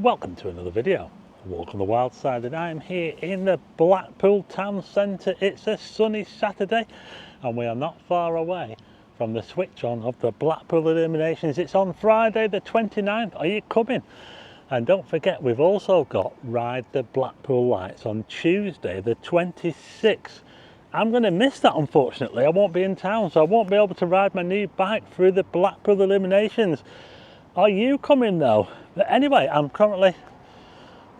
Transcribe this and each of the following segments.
Welcome to another video. Walk on the wild side, and I'm here in the Blackpool town centre. It's a sunny Saturday and we are not far away from the switch on of the Blackpool Illuminations. It's on Friday the 29th. Are you coming? And don't forget, we've also got Ride the Blackpool Lights on Tuesday the 26th. I'm going to miss that, unfortunately. I won't be in town, so I won't be able to ride my new bike through the Blackpool Illuminations. Are you coming though? But anyway, I'm currently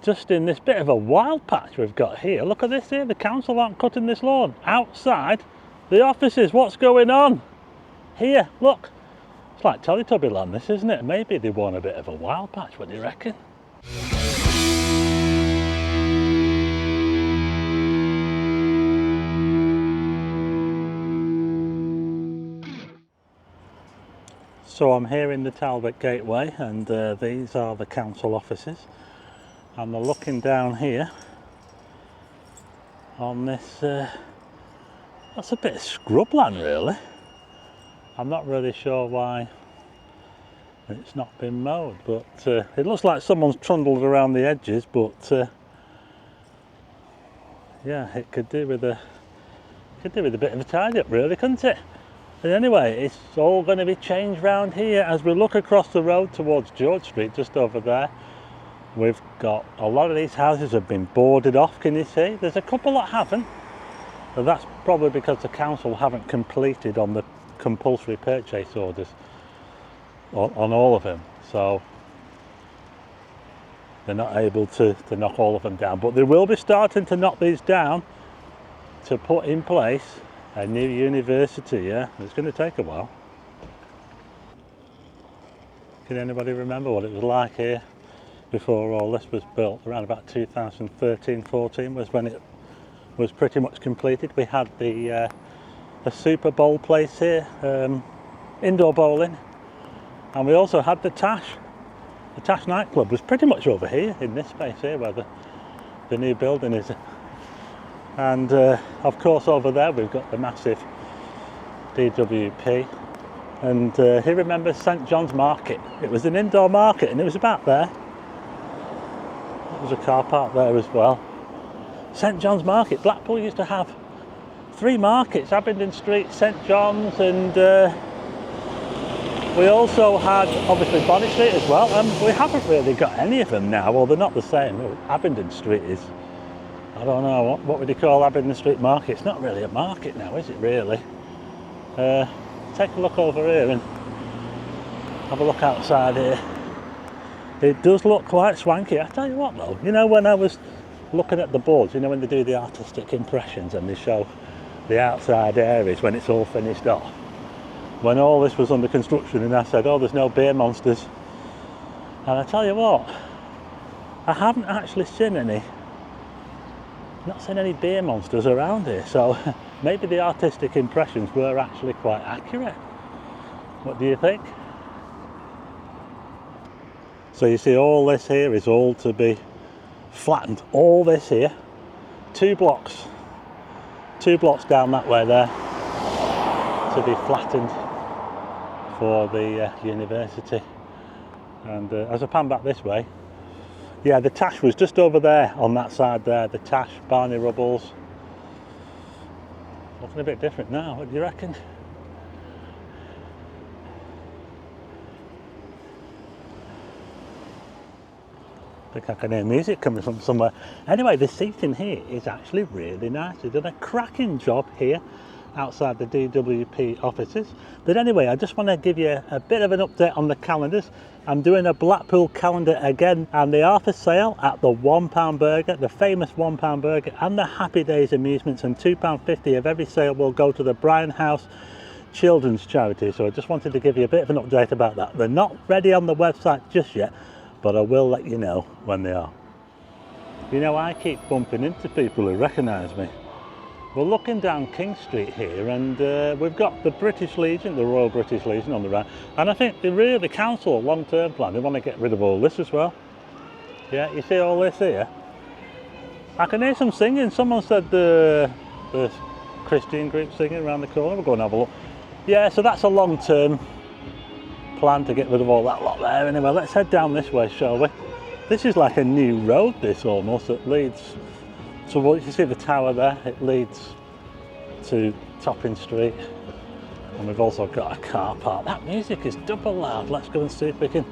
just in this bit of a wild patch we've got here. Look at this here, the council aren't cutting this lawn. Outside the offices, what's going on? Here, look. It's like Teletubby land this, isn't it? Maybe they want a bit of a wild patch, what do you reckon? So I'm here in the Talbot Gateway, and these are the council offices, and they're looking down here on this, that's a bit of scrubland really. I'm not really sure why it's not been mowed, but it looks like someone's trundled around the edges, but yeah, it could do with a bit of a tidy up really, couldn't it? And anyway, it's all going to be changed round here as we look across the road towards George Street, just over there. We've got a lot of these houses have been boarded off, can you see? There's a couple that haven't, but that's probably because the council haven't completed on the compulsory purchase orders on all of them, so they're not able to knock all of them down. But they will be starting to knock these down to put in place a new university. Yeah, it's going to take a while. Can anybody remember what it was like here before all this was built? Around about 2013-14 was when it was pretty much completed. We had the Super Bowl place here, indoor bowling, and we also had the Tash. The Tash nightclub was pretty much over here in this space here where the new building is. And of course over there we've got the massive DWP, and who remembers St John's Market? It was an indoor market and it was about there. There was a car park there as well. St John's Market. Blackpool used to have 3 markets: Abingdon Street, St John's, and we also had obviously Bonnet Street as well. We haven't really got any of them now, well they're not the same. Abingdon Street is, I don't know, what would you call Abingdon Street Market? It's not really a market now, is it really? Take a look over here and have a look outside here. It does look quite swanky. I tell you what though, you know, when I was looking at the boards, you know when they do the artistic impressions and they show the outside areas when it's all finished off, when all this was under construction, and I said, oh, there's no beer monsters, and I tell you what, I haven't actually seen any. Not seen any beer monsters around here, so maybe the artistic impressions were actually quite accurate. What do you think? So you see all this here is all to be flattened. All this here, 2 blocks down that way there, to be flattened for the university. And as I pan back this way, yeah, the Tash was just over there on that side there, the Tash, Barney Rubbles. Looking a bit different now, what do you reckon? I think I can hear music coming from somewhere. Anyway, the seating here is actually really nice. They've done a cracking job here outside the DWP offices. But anyway, I just want to give you a bit of an update on the calendars. I'm doing a Blackpool calendar again, and they are for sale at the £1 burger, the famous £1 burger, and the Happy Days amusements, and £2.50 of every sale will go to the Brian House Children's Charity. So I just wanted to give you a bit of an update about that. They're not ready on the website just yet, but I will let you know when they are. You know, I keep bumping into people who recognise me. We're looking down King Street here, and we've got the British Legion, the Royal British Legion on the right, and I think the council long-term plan, they want to get rid of all this as well. Yeah, you see all this here? I can hear some singing. Someone said the Christian group singing around the corner. We'll go and have a look. Yeah, so that's a long-term plan to get rid of all that lot there. Anyway, let's head down this way, shall we? This is like a new road, this almost, that leads to what you see the tower there. It leads to Topping Street, and we've also got a car park. That music is double loud. Let's go and see if we can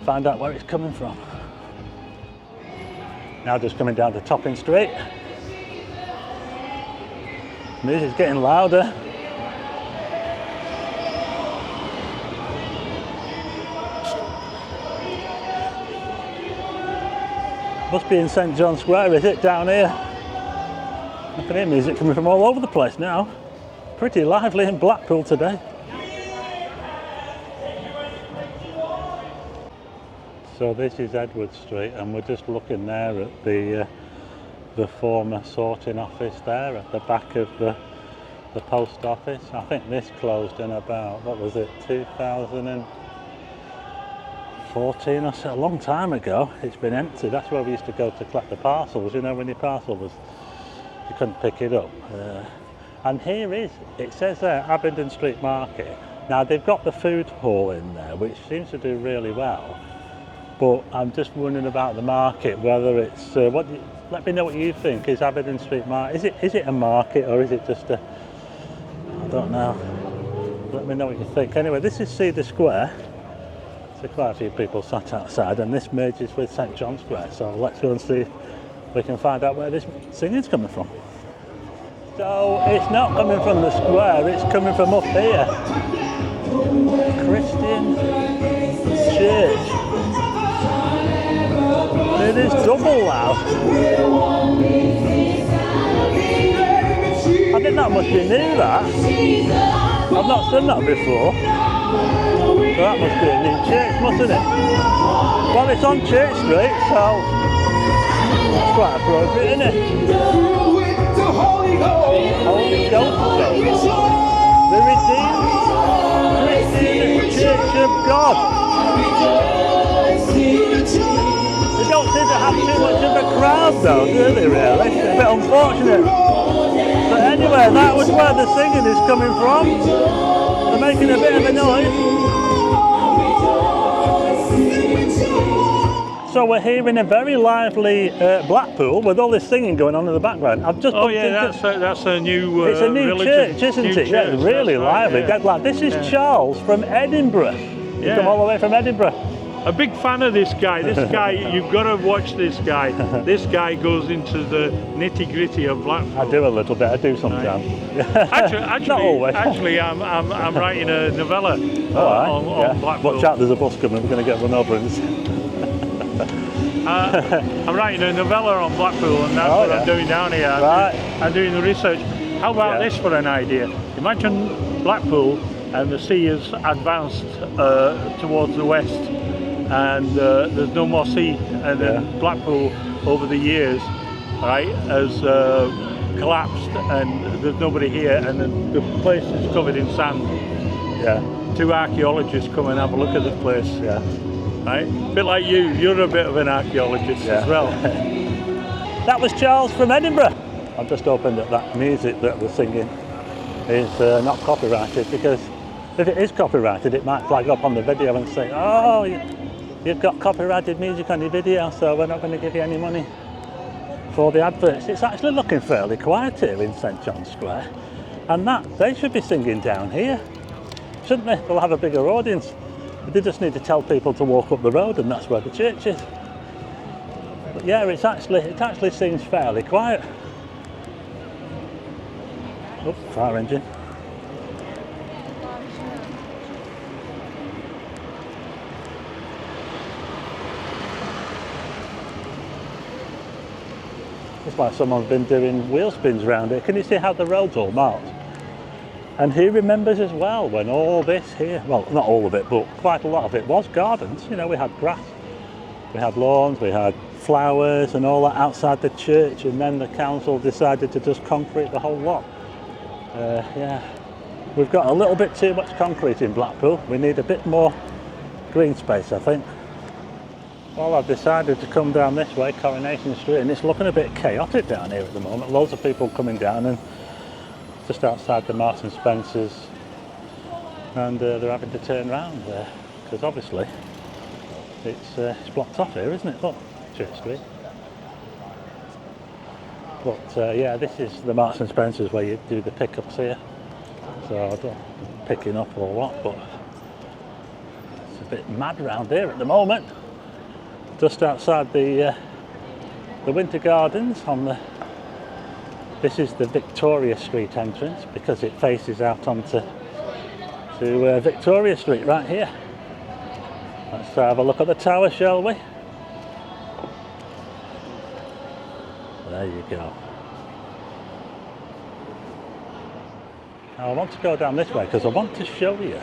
find out where it's coming from. Now just coming down to Topping Street. Music's getting louder. Must be in St John's Square, is it, down here? I can hear music coming from all over the place now. Pretty lively in Blackpool today. So this is Edward Street, and we're just looking there at the former sorting office there at the back of the post office. I think this closed in about, what was it, 2014 or so, a long time ago. It's been empty. That's where we used to go to collect the parcels, you know, when your parcel was, you couldn't pick it up. And here is, it says there, Abingdon Street Market. Now they've got the food hall in there, which seems to do really well. But I'm just wondering about the market, whether it's, let me know what you think. Is Abingdon Street Market, is it a market, or is it just a, I don't know. Let me know what you think. Anyway, this is Cedar Square. So quite a few people sat outside, and this merges with St John's Square. So let's go and see if we can find out where this singing's coming from. So it's not coming from the square, it's coming from up here. Christian Church. It is double loud. I think that must be new, that. I've not seen that before. So that must be a new church, mustn't it? Well, it's on Church Street, so that's quite appropriate, isn't it? Holy Ghost Church. The Redeemed Christian Church of God. They don't seem to have too much of a crowd though, do they really? It's a bit unfortunate. But anyway, that was where the singing is coming from. They're making a bit of a noise. So we're here in a very lively Blackpool with all this singing going on in the background. I've just that's a new it's a new church, isn't it? Yeah, it's really lively. Yeah. This is Charles from Edinburgh. He's come all the way from Edinburgh. A big fan of this guy. This guy, you've got to watch this guy. This guy goes into the nitty-gritty of Blackpool. I do a little bit. I do sometimes. Actually, not always. Actually, I'm writing a novella on Blackpool. Watch out! There's a bus coming. We're going to get run over. I'm writing a novella on Blackpool, and that's what I'm doing down here. I'm doing the research. How about this for an idea? Imagine Blackpool and the sea has advanced towards the west, and there's no more sea, and then Blackpool over the years, right, has collapsed, and there's nobody here, and then the place is covered in sand. Two archaeologists come and have a look at the place. Right? A bit like you're a bit of an archaeologist as well. That was Charles from Edinburgh. I've just opened up that music that we're singing is not copyrighted, because if it is copyrighted it might flag up on the video and say, oh, you've got copyrighted music on your video, so we're not going to give you any money for the adverts. It's actually looking fairly quiet here in St John's Square, and that they should be singing down here, shouldn't they? They'll have a bigger audience. They just need to tell people to walk up the road, and that's where the church is. But yeah, it actually seems fairly quiet. Oh, fire engine. It's like someone's been doing wheel spins around it. Can you see how the road's all marked? And he remembers as well when all this here, well, not all of it, but quite a lot of it was gardens. You know, we had grass, we had lawns, we had flowers and all that outside the church, and then the council decided to just concrete the whole lot. We've got a little bit too much concrete in Blackpool. We need a bit more green space, I think. Well, I've decided to come down this way, Coronation Street, and it's looking a bit chaotic down here at the moment. Loads of people coming down, and just outside the Marks and Spencers, and they're having to turn around there because obviously It's blocked off here, isn't it? Look, Church Street. But yeah, this is the Marks and Spencers where you do the pickups here. So I don't know, picking up or what, but it's a bit mad around here at the moment. Just outside the Winter Gardens on the. This is the Victoria Street entrance because it faces out onto Victoria Street right here. Let's have a look at the tower, shall we? There you go. Now I want to go down this way because I want to show you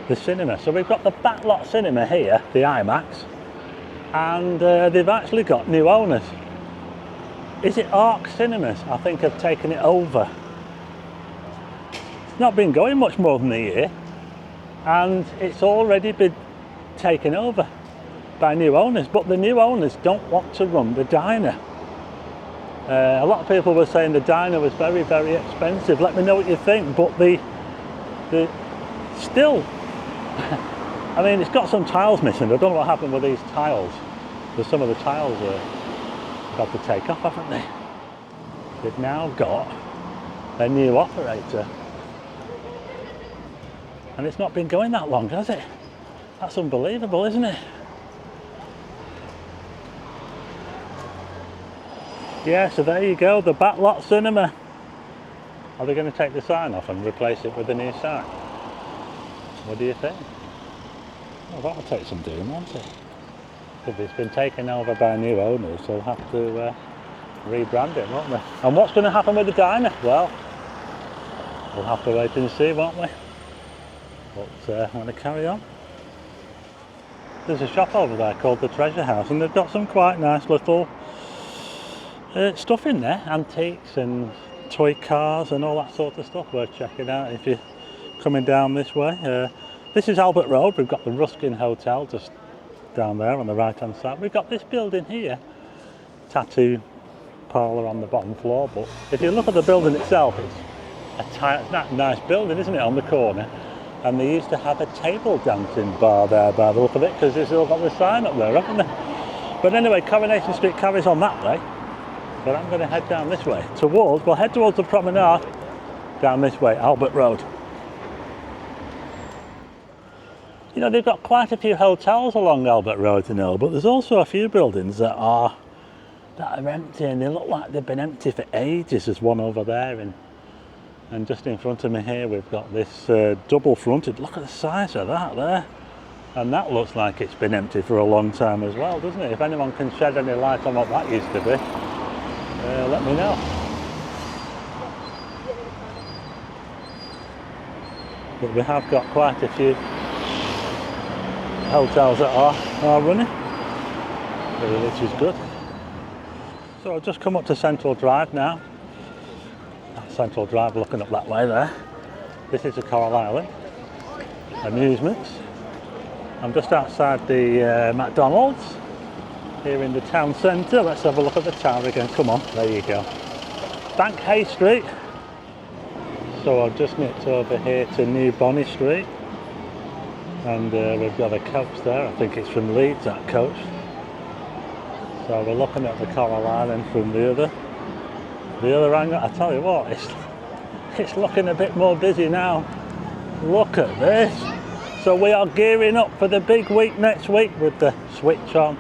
the cinema. So we've got the Backlot Cinema here, the IMAX, and they've actually got new owners. Is it Arc Cinemas? I think have taken it over. It's not been going much more than a year, and it's already been taken over by new owners, but the new owners don't want to run the diner. A lot of people were saying the diner was very, very expensive. Let me know what you think, but the still, I mean, it's got some tiles missing. I don't know what happened with these tiles. There's some of the tiles got to take off, haven't they? They've now got a new operator, and it's not been going that long, has it? That's unbelievable, isn't it? Yeah, so there you go, the Backlot Cinema. Are they going to take the sign off and replace it with a new sign? What do you think? Well, that'll take some doing, won't it? If it's been taken over by new owners, they'll have to rebrand it, won't they? And what's going to happen with the diner? Well, we'll have to wait and see, won't we? But I'm going to carry on. There's a shop over there called the Treasure House, and they've got some quite nice little stuff in there, antiques and toy cars and all that sort of stuff. Worth checking out if you're coming down this way. This is Albert Road. We've got the Ruskin Hotel just down there on the right hand side. We've got this building here, tattoo parlour on the bottom floor, but if you look at the building itself, it's a nice building, isn't it, on the corner? And they used to have a table dancing bar there by the look of it, because they've still got the sign up there, haven't they? But anyway, Coronation Street carries on that way, but I'm going to head down this way we'll head towards the Promenade, down this way, Albert Road. You know, they've got quite a few hotels along Albert Road, you know, but there's also a few buildings that are empty, and they look like they've been empty for ages. There's one over there, and just in front of me here we've got this double fronted. Look at the size of that there, and that looks like it's been empty for a long time as well, doesn't it? If anyone can shed any light on what that used to be, let me know. But we have got quite a few hotels that are running, which is good. So I've just come up to Central Drive now. Central Drive, looking up that way there. This is the Coral Island Amusements. I'm just outside the McDonald's here in the town centre. Let's have a look at the tower again. Come on, there you go. Bank Hay Street. So I've just nipped over here to New Bonny Street, and we've got a coach there. I think it's from Leeds, that coach. So we're looking at the Coral Island from the other angle. I tell you what, it's looking a bit more busy now. Look at this. So we are gearing up for the big week next week with the switch on,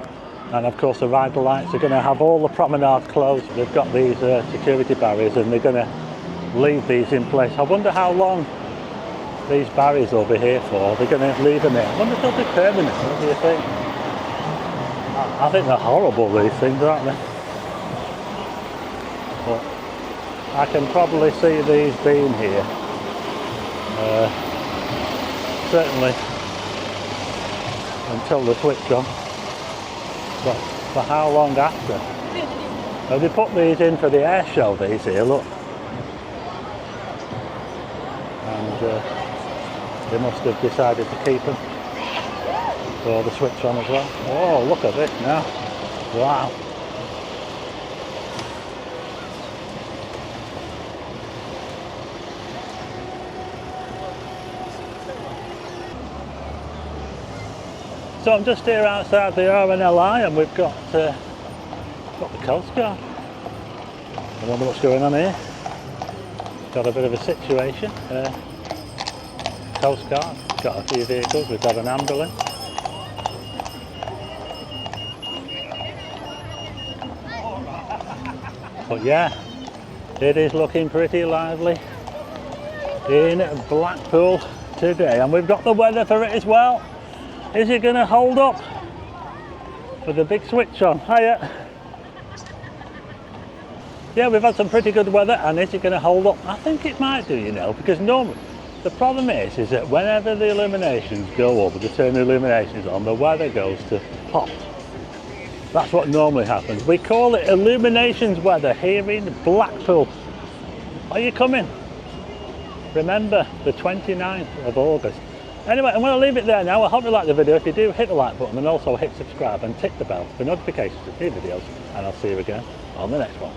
and of course the rider lights are going to have all the promenade closed. They've got these security barriers, and they're going to leave these in place. I wonder how long these barriers will be here for. They're going to leave them here. I wonder if they'll be permanent. What do you think? I think they're horrible, these things, aren't they? But I can probably see these being here. Certainly until the switch on. But for how long after? Now they put these in for the air show, these here, look. And they must have decided to keep them for the switch on as well. Oh, look at this now. Wow. So I'm just here outside the RNLI, and we've got the Coast Guard. I wonder what's going on here. Got a bit of a situation. Coast Guard, got a few vehicles, we've got an ambulance. But yeah, it is looking pretty lively in Blackpool today, and we've got the weather for it as well. Is it going to hold up for the big switch on? Hiya. Yeah, we've had some pretty good weather, and is it going to hold up? I think it might do, you know, because normally the problem is that whenever the illuminations go up, they turn the illuminations on, the weather goes to pot. That's what normally happens. We call it Illuminations weather here in Blackpool. Are you coming? Remember, the 29th of August. Anyway, I'm going to leave it there now. I hope you like the video. If you do, hit the like button and also hit subscribe and tick the bell for notifications of new videos. And I'll see you again on the next one.